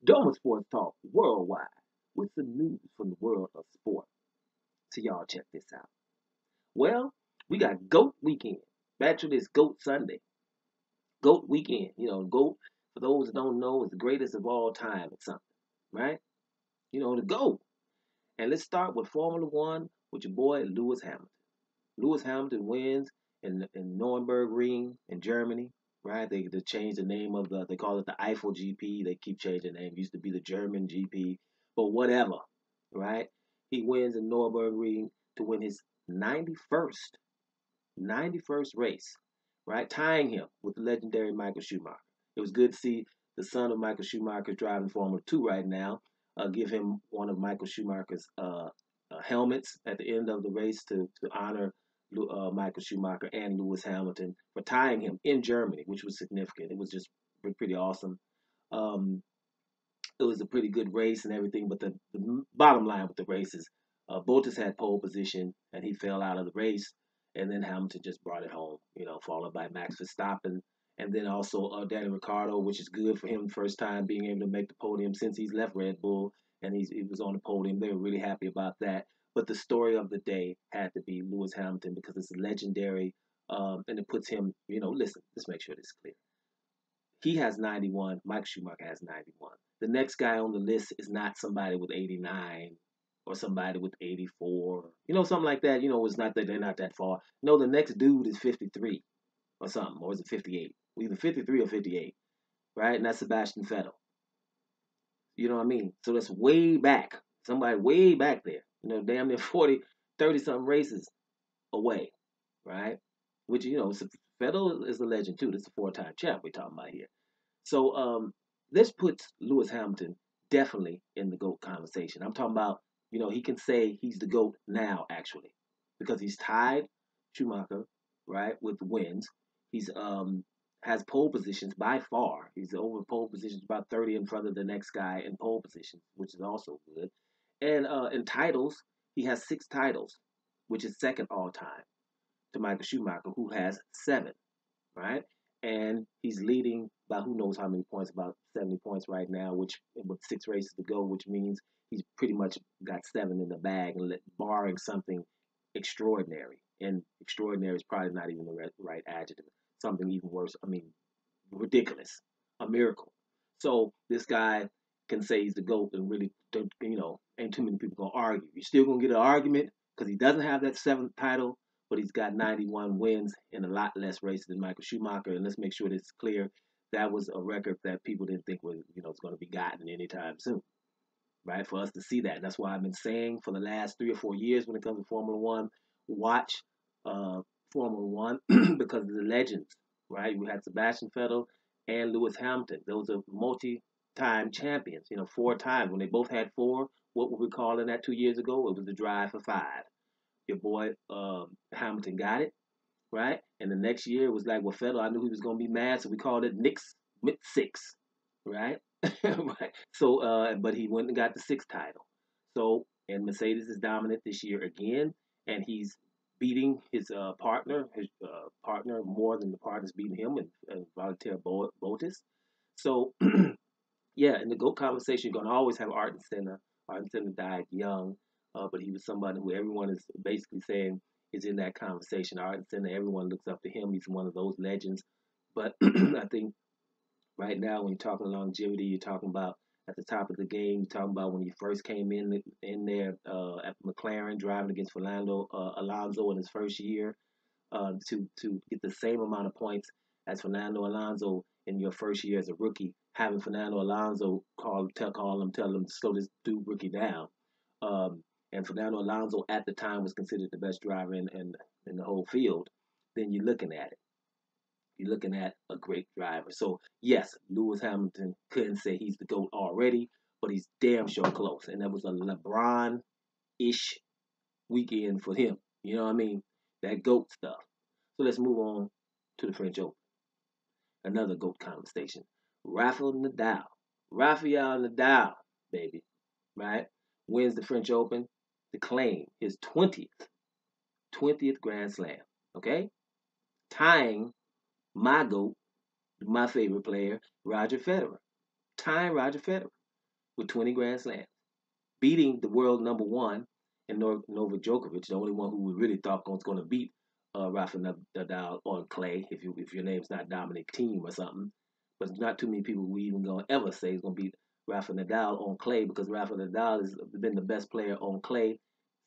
Doma Sports Talk worldwide with some news from the world of sport. So y'all check this out. Well, we got GOAT weekend. Back to this GOAT Sunday. GOAT weekend. GOAT, for those that don't know, is the greatest of all time or something, right? The GOAT. And let's start with Formula One with your boy Lewis Hamilton. Lewis Hamilton wins in Nuremberg Ring in Germany, right? They changed the name of they call it the Eiffel GP. They keep changing the name. It used to be the German GP, but whatever, right? He wins in Nuremberg Ring to win his 91st, 91st race, right? Tying him with the legendary Michael Schumacher. It was good to see the son of Michael Schumacher driving Formula 2 right now. Give him one of Michael Schumacher's helmets at the end of the race to honor Michael Schumacher and Lewis Hamilton for tying him in Germany, which was significant. It was just pretty awesome. Um, it was a pretty good race and everything, but the bottom line with the race is Bottas had pole position and he fell out of the race, and then Hamilton just brought it home, followed by Max Verstappen. And then also Danny Ricciardo, which is good for him, first time being able to make the podium since he's left Red Bull, and he was on the podium. They were really happy about that. But the story of the day had to be Lewis Hamilton because it's legendary, and it puts him, listen, let's make sure this is clear. He has 91. Mike Schumacher has 91. The next guy on the list is not somebody with 89 or somebody with 84. Something like that. It's not that they're not that far. No, the next dude is 53 or something, or is it 58? Either 53 or 58, right? And that's Sebastian Vettel. You know what I mean? So that's way back. Somebody way back there. Damn near 40, 30 something races away, right? Which, Vettel is a legend too. This is a four-time champ we're talking about here. So this puts Lewis Hamilton definitely in the GOAT conversation. I'm talking about, he can say he's the GOAT now, actually, because he's tied Schumacher, right, with the wins. He's has pole positions by far. He's over pole positions about 30 in front of the next guy in pole position, which is also good. And in titles, he has 6 titles, which is second all time to Michael Schumacher, who has 7, right? And he's leading by who knows how many points, about 70 points right now, which with 6 races to go, which means he's pretty much got 7 in the bag, and barring something extraordinary. And extraordinary is probably not even the right adjective. Something even worse. I mean, ridiculous, a miracle. So this guy can say he's the GOAT, and really, ain't too many people gonna argue. You're still gonna get an argument because he doesn't have that 7th title, but he's got 91 wins in a lot less races than Michael Schumacher. And let's make sure this is clear. That was a record that people didn't think was, was going to be gotten anytime soon, right? For us to see that. And that's why I've been saying for the last 3 or 4 years when it comes to Formula One, watch Formula One because of the legends, right? We had Sebastian Vettel and Lewis Hamilton. Those are multi-time champions, 4 times. When they both had 4, what were we calling that 2 years ago? It was the drive for 5. Your boy Hamilton got it, right? And the next year it was like, well, Vettel, I knew he was going to be mad, so we called it Nick's 6, right? Right. So, but he went and got the 6th title. So, and Mercedes is dominant this year again, and he's beating his partner more than the partner's beating him, and Valtteri Bottas. So, yeah, in the GOAT conversation, you're going to always have Ayrton Senna. Ayrton Senna died young, but he was somebody who everyone is basically saying is in that conversation. Ayrton Senna, everyone looks up to him. He's one of those legends. But I think right now, when you're talking longevity, you're talking about at the top of the game. You're talking about when you first came in there at McLaren driving against Fernando Alonso in his first year to get the same amount of points as Fernando Alonso in your first year as a rookie, having Fernando Alonso tell him to slow this dude rookie down. And Fernando Alonso at the time was considered the best driver in the whole field. Then you're looking at it. You're looking at a great driver. So yes, Lewis Hamilton couldn't say he's the GOAT already, but he's damn sure close. And that was a LeBron-ish weekend for him. You know what I mean? That GOAT stuff. So let's move on to the French Open. Another GOAT conversation. Rafael Nadal, baby, right? Wins the French Open to claim his 20th Grand Slam. Okay? Tying my GOAT, my favorite player, Roger Federer. Tying Roger Federer. with 20 Grand Slams, beating the world number one in Novak Djokovic, the only one who we really thought was going to beat Rafa Nadal on clay, if your name's not Dominic Thiem or something. But not too many people we even going to ever say is going to beat Rafa Nadal on clay, because Rafa Nadal has been the best player on clay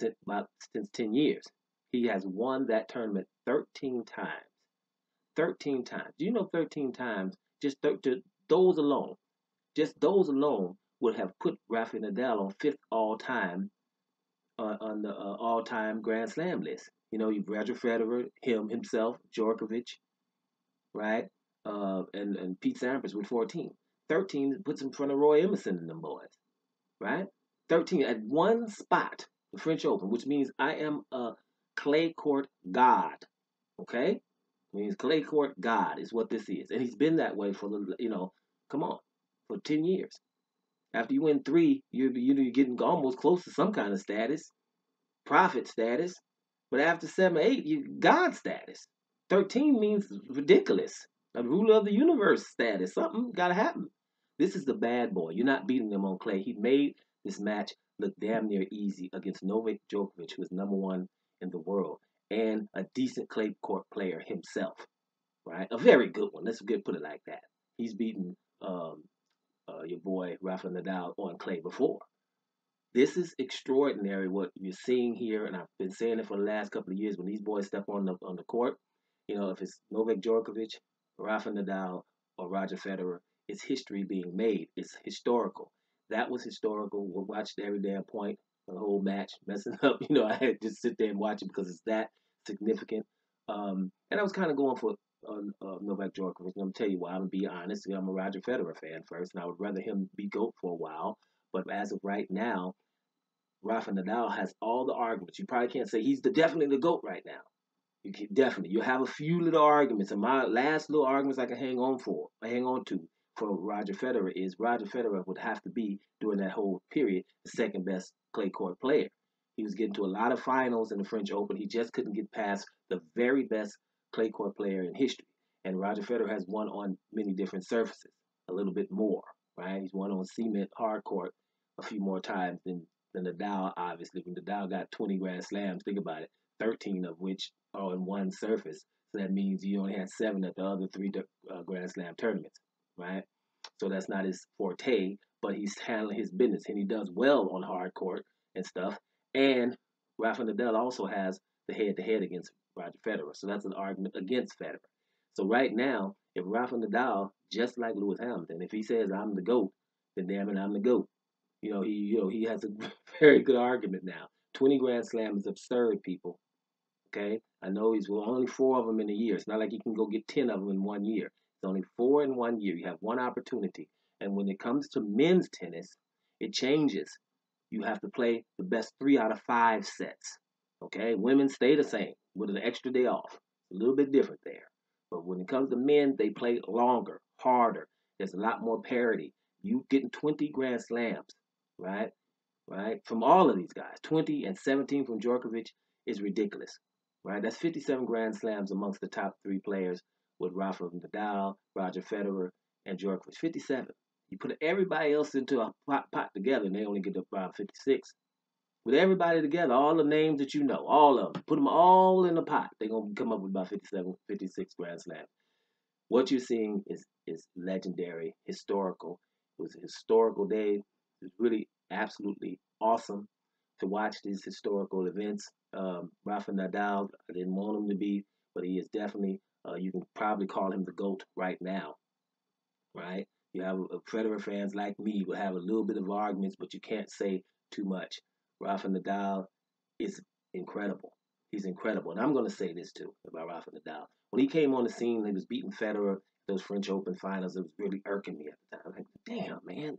since 10 years. He has won that tournament 13 times. 13 times. Do you know 13 times? Those alone, just those alone would have put Rafa Nadal on fifth all time on the all time Grand Slam list. You know, you've Roger Federer, himself, Djokovic, right? And Pete Sampras with 14. 13 puts him in front of Roy Emerson and them boys, right? 13 at one spot, the French Open, which means I am a clay court god, okay? It means clay court god is what this is. And he's been that way for, come on, for 10 years. After you win three, you're getting almost close to some kind of status, prophet status. But after 7 or 8, you God status. 13 means ridiculous. A ruler of the universe status. Something got to happen. This is the bad boy. You're not beating him on clay. He made this match look damn near easy against Novak Djokovic, who is number one in the world, and a decent clay court player himself, right? A very good one. Let's put it like that. He's beaten your boy Rafa Nadal on clay before. This is extraordinary what you're seeing here, and I've been saying it for the last couple of years. When these boys step on the court, if it's Novak Djokovic, Rafa Nadal, or Roger Federer, it's history being made. It's historical. That was historical. We watched every damn point, the whole match, messing up. I had to just sit there and watch it because it's that significant. And I was kind of going for Novak Djokovic. And I'm gonna tell you why. I'm gonna be honest. I'm a Roger Federer fan first, and I would rather him be GOAT for a while. But as of right now, Rafa Nadal has all the arguments. You probably can't say he's definitely the GOAT right now. You can definitely. You have a few little arguments, and my last little arguments I can hang on to for Roger Federer is Roger Federer would have to be during that whole period the second best clay court player. He was getting to a lot of finals in the French Open. He just couldn't get past the very best clay court player in history. And Roger Federer has won on many different surfaces, a little bit more, right? He's won on cement, hard court a few more times than Nadal, obviously. When Nadal got 20 Grand Slams, think about it, 13 of which are on one surface. So that means you only had 7 at the other 3 Grand Slam tournaments, right? So that's not his forte, but he's handling his business, and he does well on hard court and stuff. And Rafa Nadal also has the head-to-head against Roger Federer. So that's an argument against Federer. So right now, if Rafa Nadal, just like Lewis Hamilton, if he says I'm the GOAT, then damn it, I'm the GOAT. He has a very good argument now. 20 Grand Slam is absurd, people. Okay? I know he's only 4 of them in a year. It's not like he can go get 10 of them in 1 year. It's only 4 in 1 year. You have one opportunity. And when it comes to men's tennis, it changes. You have to play the best 3 out of 5 sets. Okay? Women stay the same with an extra day off. A little bit different there. But when it comes to men, they play longer, harder. There's a lot more parity. You getting 20 Grand Slams, right? From all of these guys. 20 and 17 from Djokovic is ridiculous, right? That's 57 Grand Slams amongst the top 3 players with Rafa Nadal, Roger Federer, and Djokovic. 57. You put everybody else into a pot together, and they only get about 56. With everybody together, all the names that you know, all of them, put them all in a pot. They're going to come up with about 57, 56 Grand Slams. What you're seeing is legendary, historical. It was a historical day. It was really absolutely awesome to watch these historical events. Rafa Nadal, I didn't want him to be, but he is definitely, you can probably call him the GOAT right now, right? You have Federer fans like me will have a little bit of arguments, but you can't say too much. Rafa Nadal is incredible. He's incredible. And I'm going to say this too about Rafa Nadal. When he came on the scene, he was beating Federer, those French Open finals. It was really irking me at the time. I was like, damn, man,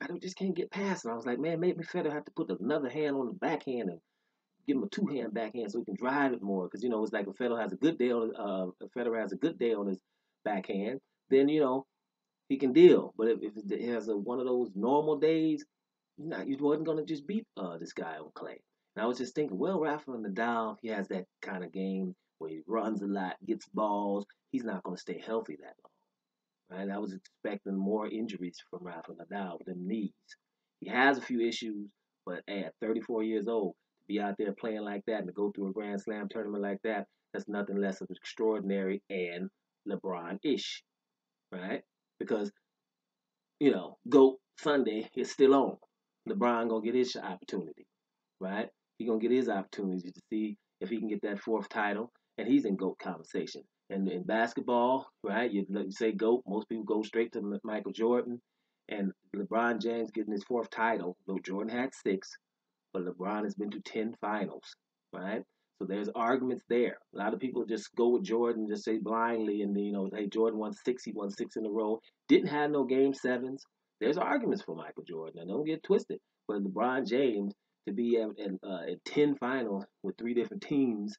Federer just can't get past. And I was like, man, maybe Federer have to put another hand on the backhand and give him a 2-hand backhand so he can drive it more. Because, it's like if Federer has a good day on his backhand, then, he can deal. But if it has one of those normal days, you wasn't going to just beat this guy on clay. And I was just thinking, well, Rafa Nadal, he has that kind of game where he runs a lot, gets balls. He's not going to stay healthy that long, right? I was expecting more injuries from Rafa Nadal with them knees. He has a few issues, but hey, at 34 years old, to be out there playing like that and to go through a Grand Slam tournament like that, that's nothing less than extraordinary and LeBron-ish, right? Because, GOAT Sunday is still on. LeBron gonna get his opportunity, right? He gonna get his opportunity to see if he can get that fourth title, and he's in GOAT conversation. And in basketball, right? You say GOAT, most people go straight to Michael Jordan, and LeBron James getting his fourth title. Though Jordan had six, but LeBron has been to 10 finals, right? So there's arguments there. A lot of people just go with Jordan, just say blindly, and hey, Jordan won six, he won six in a row. Didn't have no game sevens. There's arguments for Michael Jordan. Now don't get twisted, but LeBron James to be at 10 finals with three different teams,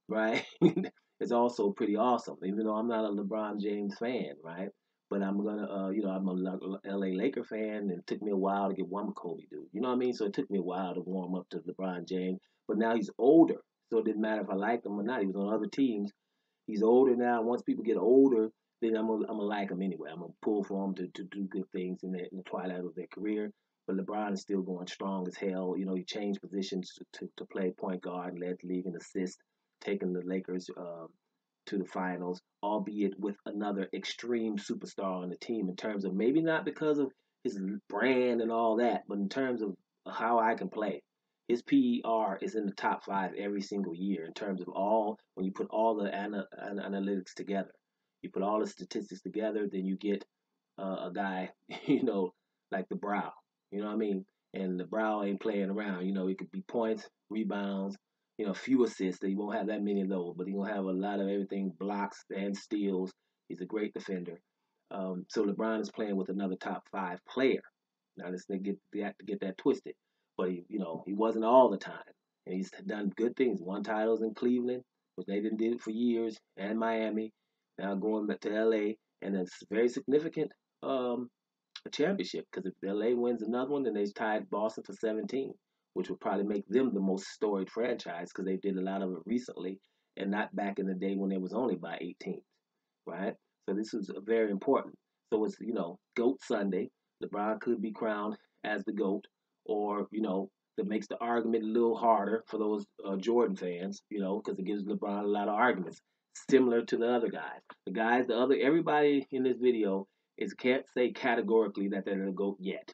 right? It's also pretty awesome. Even though I'm not a LeBron James fan, right? But I'm gonna, I'm a LA Laker fan, and it took me a while to get one Kobe dude. You know what I mean? So it took me a while to warm up to LeBron James. But now he's older, so it didn't matter if I liked him or not. He was on other teams. He's older now. Once people get older, then I'm gonna like him anyway. I'm gonna pull for him to do good things in the twilight of their career. But LeBron is still going strong as hell. He changed positions to play point guard, led the league in assists, taking the Lakers to the finals, albeit with another extreme superstar on the team in terms of maybe not because of his brand and all that, but in terms of how I can play. His PER is in the top five every single year in terms of when you put all the analytics together. You put all the statistics together, then you get a guy, like the Brow. You know what I mean? And the Brow ain't playing around. It could be points, rebounds, few assists. He won't have that many of those, but he gonna have a lot of everything, blocks and steals. He's a great defender. So LeBron is playing with another top five player. Now let's get that twisted. But he wasn't all the time, and he's done good things. Won titles in Cleveland, which they didn't do it for years, and Miami. Now going back to LA, and it's very significant a championship because if LA wins another one, then they tied Boston for 17, which would probably make them the most storied franchise because they did a lot of it recently and not back in the day when it was only by 18, right? So this is very important. So it's GOAT Sunday. LeBron could be crowned as the GOAT, or that makes the argument a little harder for those Jordan fans, because it gives LeBron a lot of arguments, similar to the other guys. Everybody in this video can't say categorically that they're the GOAT yet.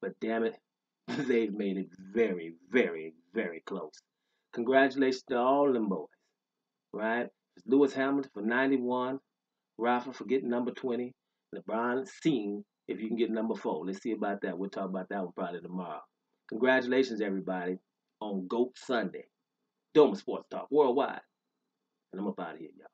But damn it, they've made it very, very, very close. Congratulations to all them boys, right? It's Lewis Hamilton for 91, Rafa for getting number 20, LeBron seeing if you can get number 4. Let's see about that. We'll talk about that one probably tomorrow. Congratulations, everybody, on GOAT Sunday. Doma Sports Talk Worldwide. And I'm up out of here, y'all.